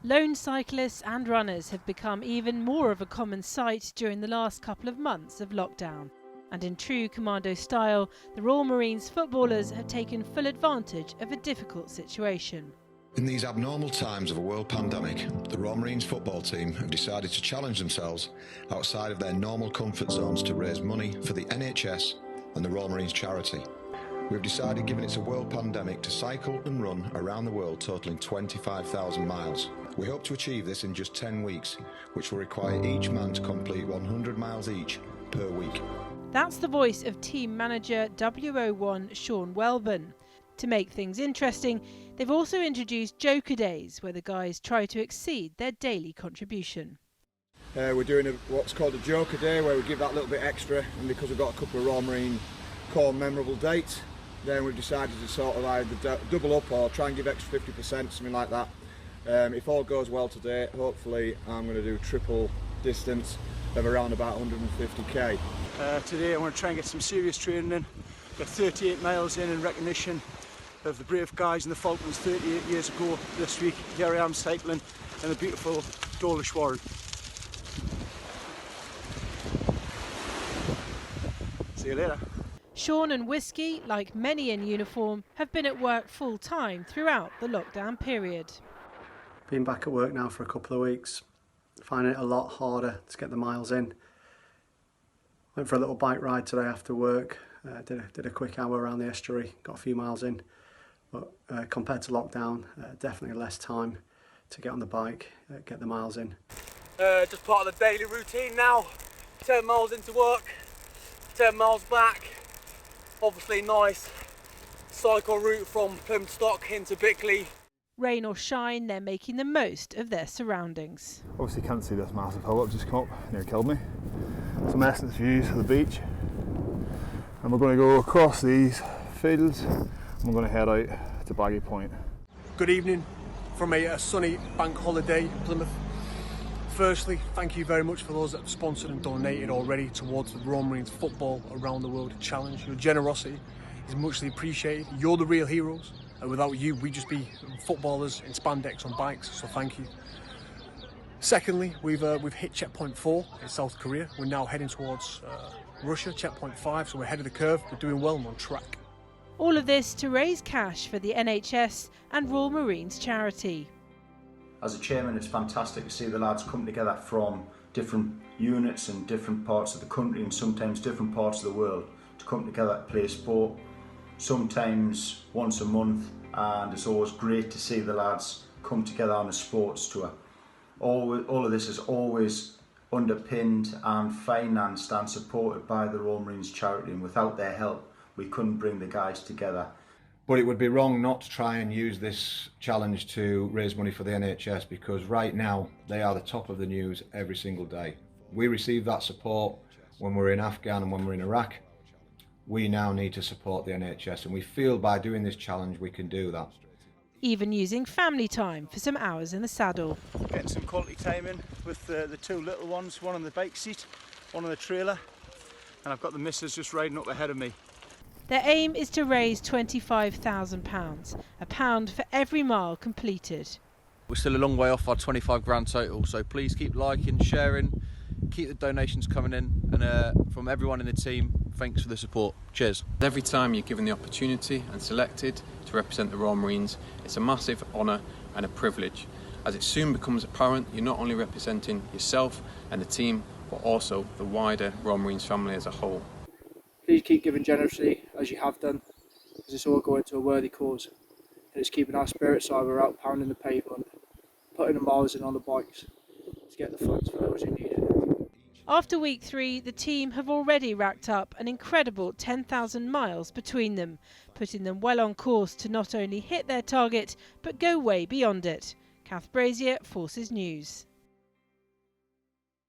Lone cyclists and runners have become even more of a common sight during the last couple of months of lockdown. And in true commando style, the Royal Marines footballers have taken full advantage of a difficult situation. In these abnormal times of a world pandemic, the Royal Marines football team have decided to challenge themselves outside of their normal comfort zones to raise money for the NHS and the Royal Marines charity. We've decided, given it's a world pandemic, to cycle and run around the world totalling 25,000 miles. We hope to achieve this in just 10 weeks, which will require each man to complete 100 miles each per week. That's the voice of team manager WO1 SHAUN WELBURN. To make things interesting, they've also introduced Joker Days, where the guys try to exceed their daily contribution. We're doing what's called a Joker Day, where we give that little bit extra, and because we've got a couple of Royal Marine core memorable dates, then we've decided to sort of either double up or try and give extra 50%, something like that. If all goes well today, hopefully I'm going to do triple distance of around about 150k. Today I want to try and get some serious training in, get 38 miles in recognition of the brave guys in the Falklands 38 years ago this week. Here I am cycling in the beautiful Dolish Warren. See you later. Sean and Whiskey, like many in uniform, have been at work full-time throughout the lockdown period. Been back at work now for a couple of weeks, finding it a lot harder to get the miles in. Went for a little bike ride today after work, did a quick hour around the estuary, got a few miles in, but compared to lockdown, definitely less time to get on the bike, get the miles in. Just part of the daily routine now, 10 miles into work, 10 miles back. Obviously nice cycle route from Plymstock into Bickley. Rain or shine, they're making the most of their surroundings. Obviously can't see this massive hill up just come up, nearly killed me. Some essence views of the beach. And we're going to go across these fields and we're going to head out to Baggy Point. Good evening from a sunny bank holiday in Plymouth. Firstly, thank you very much for those that have sponsored and donated already towards the Royal Marines Football Around the World Challenge. Your generosity is muchly appreciated. You're the real heroes. And without you, we'd just be footballers in spandex on bikes, so thank you. Secondly, we've hit checkpoint 4 in South Korea. We're now heading towards Russia, checkpoint 5, so we're ahead of the curve. We're doing well and on track. All of this to raise cash for the NHS and Royal Marines charity. As a chairman, it's fantastic to see the lads come together from different units and different parts of the country and sometimes different parts of the world to come together to play sport, sometimes once a month, and it's always great to see the lads come together on a sports tour. All of this is always underpinned and financed and supported by the Royal Marines charity, and without their help we couldn't bring the guys together. But it would be wrong not to try and use this challenge to raise money for the NHS, because right now they are the top of the news every single day. We receive that support when we're in Afghan and when we're in Iraq. We now need to support the NHS, and we feel by doing this challenge we can do that. Even using family time for some hours in the saddle. Getting some quality time in with the two little ones, one on the bike seat, one on the trailer, and I've got the missus just riding up ahead of me. Their aim is to raise £25,000, a pound for every mile completed. We're still a long way off our 25 grand total, so please keep liking, sharing, keep the donations coming in, and from everyone in the team, thanks for the support. Cheers. Every time you're given the opportunity and selected to represent the Royal Marines, it's a massive honour and a privilege. As it soon becomes apparent, you're not only representing yourself and the team, but also the wider Royal Marines family as a whole. Please keep giving generously as you have done, as it's all going to a worthy cause. And it's keeping our spirits high. We're out pounding the pavement, putting the miles in on the bikes to get the funds for those who need it. After week 3, the team have already racked up an incredible 10,000 miles between them, putting them well on course to not only hit their target, but go way beyond it. Kath Brazier, Forces News.